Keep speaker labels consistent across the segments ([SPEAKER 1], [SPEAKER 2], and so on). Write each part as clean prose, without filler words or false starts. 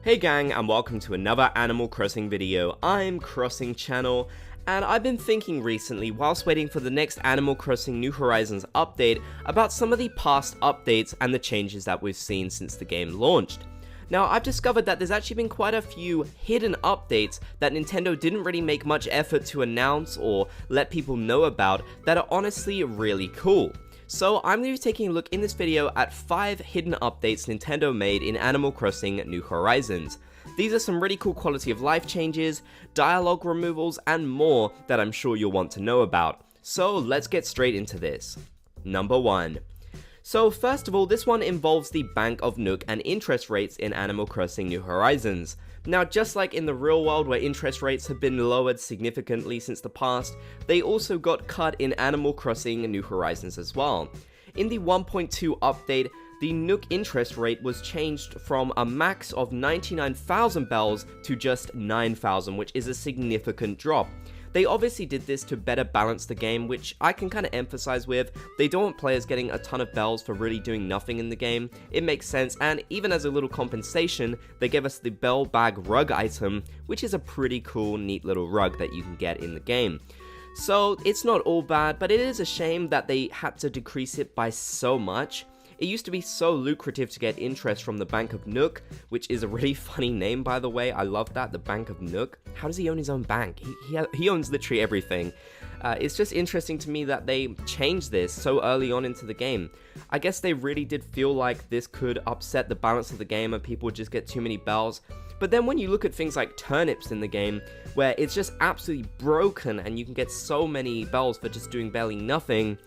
[SPEAKER 1] Hey gang, and welcome to another Animal Crossing video. I'm Crossing Channel, and I've been thinking recently whilst waiting for the next Animal Crossing New Horizons update about some of the past updates and the changes that we've seen since the game launched. Now, I've discovered that there's actually been quite a few hidden updates that Nintendo didn't really make much effort to announce or let people know about that are honestly really cool. So I'm going to be taking a look in this video at 5 hidden updates Nintendo made in Animal Crossing New Horizons. These are some really cool quality of life changes, dialogue removals, and more that I'm sure you'll want to know about. So let's get straight into this. Number 1. So first of all, this one involves the Bank of Nook and interest rates in Animal Crossing New Horizons. Now, just like in the real world where interest rates have been lowered significantly since the past, they also got cut in Animal Crossing New Horizons as well. In the 1.2 update, the Nook interest rate was changed from a max of 99,000 bells to just 9,000, which is a significant drop. They obviously did this to better balance the game, which I can kind of empathize with. They don't want players getting a ton of bells for really doing nothing in the game. It makes sense, and even as a little compensation, they gave us the bell bag rug item, which is a pretty cool, neat little rug that you can get in the game. So it's not all bad, but it is a shame that they had to decrease it by so much. It used to be so lucrative to get interest from the Bank of Nook, which is a really funny name, by the way. I love that, the Bank of Nook. How does he own his own bank? He owns literally everything. It's just interesting to me that they changed this so early on into the game. I guess they really did feel like this could upset the balance of the game and people would just get too many bells. But then when you look at things like turnips in the game, where it's just absolutely broken and you can get so many bells for just doing barely nothing,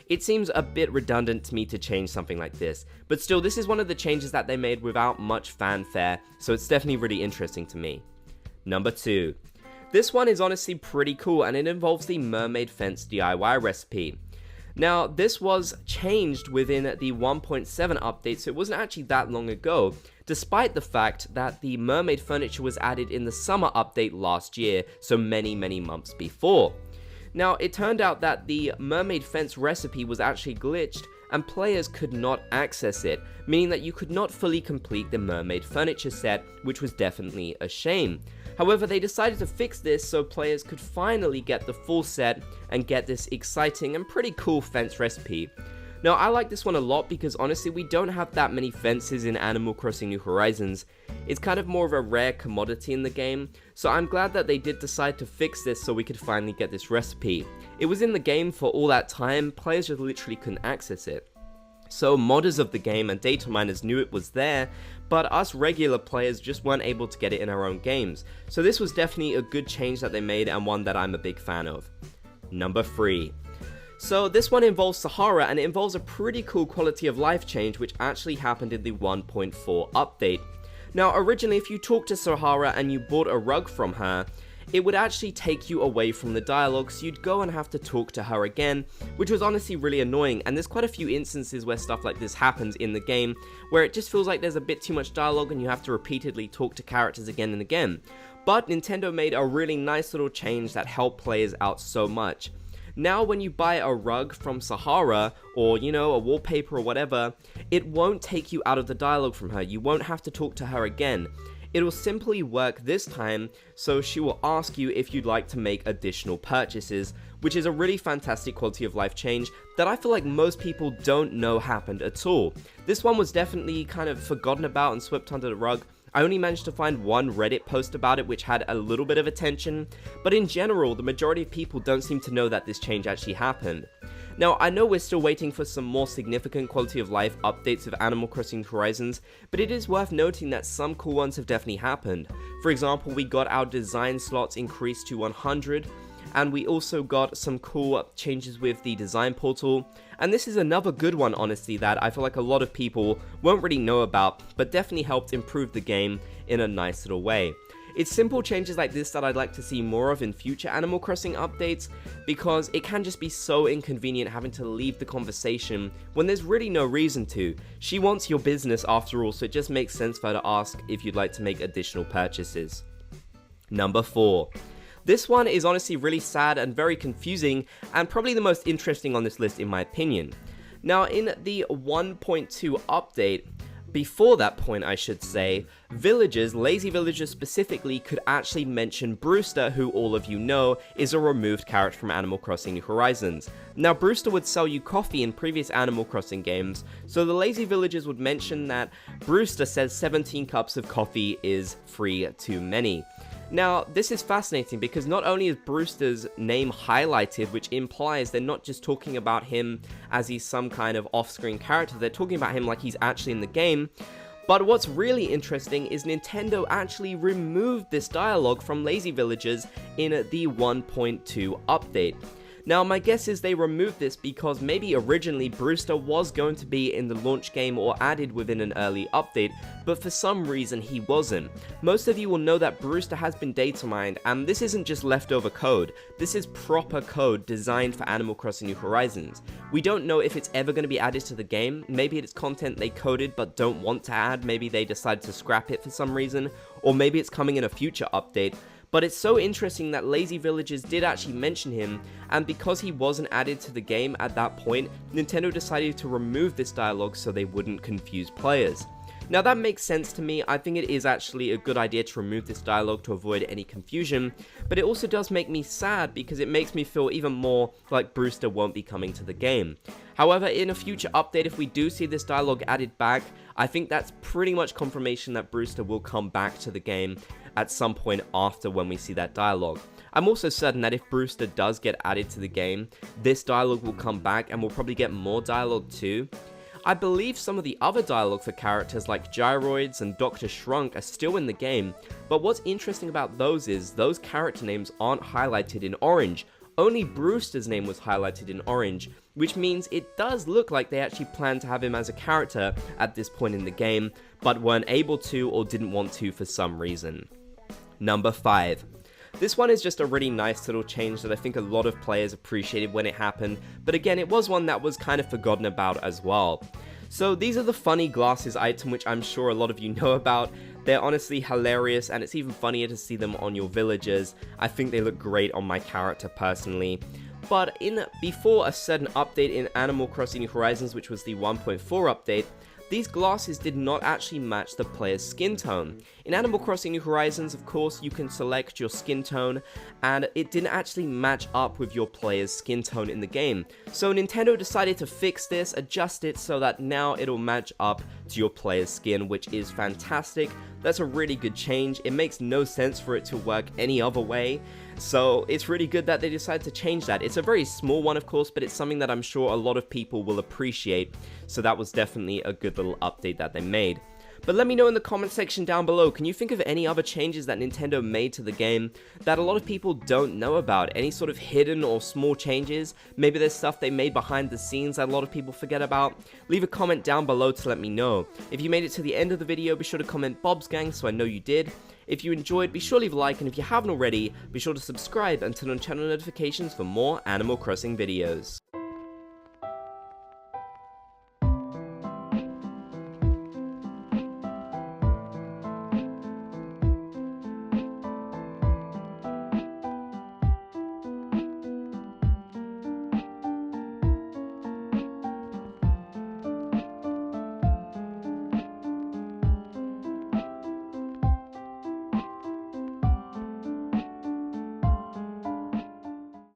[SPEAKER 1] it seems a bit redundant to me to change something like this, but still, this is one of the changes that they made without much fanfare, so it's definitely really interesting to me. Number 2. This one is honestly pretty cool, and it involves the Mermaid fence DIY recipe. Now, this was changed within the 1.7 update, so it wasn't actually that long ago, despite the fact that the Mermaid furniture was added in the summer update last year, so many months before. Now, it turned out that the Mermaid fence recipe was actually glitched, and players could not access it, meaning that you could not fully complete the Mermaid furniture set, which was definitely a shame. However, they decided to fix this so players could finally get the full set and get this exciting and pretty cool fence recipe. Now, I like this one a lot because honestly, we don't have that many fences in Animal Crossing New Horizons. It's kind of more of a rare commodity in the game, so I'm glad that they did decide to fix this so we could finally get this recipe. It was in the game for all that time, players just literally couldn't access it. So modders of the game and data miners knew it was there, but us regular players just weren't able to get it in our own games. So this was definitely a good change that they made and one that I'm a big fan of. Number 3. So this one involves Sahara, and it involves a pretty cool quality of life change which actually happened in the 1.4 update. Now, originally if you talked to Sahara and you bought a rug from her, it would actually take you away from the dialogue, so you'd go and have to talk to her again, which was honestly really annoying, and there's quite a few instances where stuff like this happens in the game, where it just feels like there's a bit too much dialogue and you have to repeatedly talk to characters again and again. But Nintendo made a really nice little change that helped players out so much. Now when you buy a rug from Sahara, or a wallpaper or whatever, it won't take you out of the dialogue from her. You won't have to talk to her again. It'll simply work this time, so she will ask you if you'd like to make additional purchases, which is a really fantastic quality of life change that I feel like most people don't know happened at all. This one was definitely kind of forgotten about and swept under the rug. I only managed to find one Reddit post about it which had a little bit of attention, but in general, the majority of people don't seem to know that this change actually happened. Now, I know we're still waiting for some more significant quality of life updates of Animal Crossing Horizons, but it is worth noting that some cool ones have definitely happened. For example, we got our design slots increased to 100, and we also got some cool changes with the design portal, and this is another good one honestly that I feel like a lot of people won't really know about, but definitely helped improve the game in a nice little way. It's simple changes like this that I'd like to see more of in future Animal Crossing updates, because it can just be so inconvenient having to leave the conversation when there's really no reason to. She wants your business after all, so it just makes sense for her to ask if you'd like to make additional purchases. Number 4. This one is honestly really sad and very confusing, and probably the most interesting on this list in my opinion. Now, in the 1.2 update, Before that point, I should say, villagers, lazy villagers specifically, could actually mention Brewster, who all of you know is a removed character from Animal Crossing New Horizons. Now, Brewster would sell you coffee in previous Animal Crossing games, so the lazy villagers would mention that Brewster says 17 cups of coffee is free too many. Now, this is fascinating because not only is Brewster's name highlighted, which implies they're not just talking about him as he's some kind of off-screen character, they're talking about him like he's actually in the game, but what's really interesting is Nintendo actually removed this dialogue from lazy villagers in the 1.2 update. Now, my guess is they removed this because maybe originally Brewster was going to be in the launch game or added within an early update, but for some reason he wasn't. Most of you will know that Brewster has been data mined, and this isn't just leftover code, this is proper code designed for Animal Crossing New Horizons. We don't know if it's ever going to be added to the game, maybe it's content they coded but don't want to add, maybe they decided to scrap it for some reason, or maybe it's coming in a future update. But it's so interesting that lazy villagers did actually mention him, and because he wasn't added to the game at that point, Nintendo decided to remove this dialogue so they wouldn't confuse players. Now that makes sense to me. I think it is actually a good idea to remove this dialogue to avoid any confusion, but it also does make me sad because it makes me feel even more like Brewster won't be coming to the game. However, in a future update, if we do see this dialogue added back, I think that's pretty much confirmation that Brewster will come back to the game at some point after when we see that dialogue. I'm also certain that if Brewster does get added to the game, this dialogue will come back and we'll probably get more dialogue too. I believe some of the other dialogue for characters like Gyroids and Dr. Shrunk are still in the game, but what's interesting about those is those character names aren't highlighted in orange. Only Brewster's name was highlighted in orange, which means it does look like they actually planned to have him as a character at this point in the game, but weren't able to or didn't want to for some reason. Number 5. This one is just a really nice little change that I think a lot of players appreciated when it happened, but again, it was one that was kind of forgotten about as well. So these are the funny glasses item, which I'm sure a lot of you know about. They're honestly hilarious, and it's even funnier to see them on your villagers. I think they look great on my character personally. But before a certain update in Animal Crossing New Horizons, which was the 1.4 update, these glasses did not actually match the player's skin tone. In Animal Crossing New Horizons, of course, you can select your skin tone, and it didn't actually match up with your player's skin tone in the game. So Nintendo decided to fix this, adjust it so that now it'll match up to your player's skin, which is fantastic. That's a really good change. It makes no sense for it to work any other way. So it's really good that they decided to change that. It's a very small one, of course, but it's something that I'm sure a lot of people will appreciate. So that was definitely a good little update that they made. But let me know in the comment section down below, can you think of any other changes that Nintendo made to the game that a lot of people don't know about? Any sort of hidden or small changes? Maybe there's stuff they made behind the scenes that a lot of people forget about? Leave a comment down below to let me know. If you made it to the end of the video, be sure to comment Bob's Gang so I know you did. If you enjoyed, be sure to leave a like, and if you haven't already, be sure to subscribe and turn on channel notifications for more Animal Crossing videos.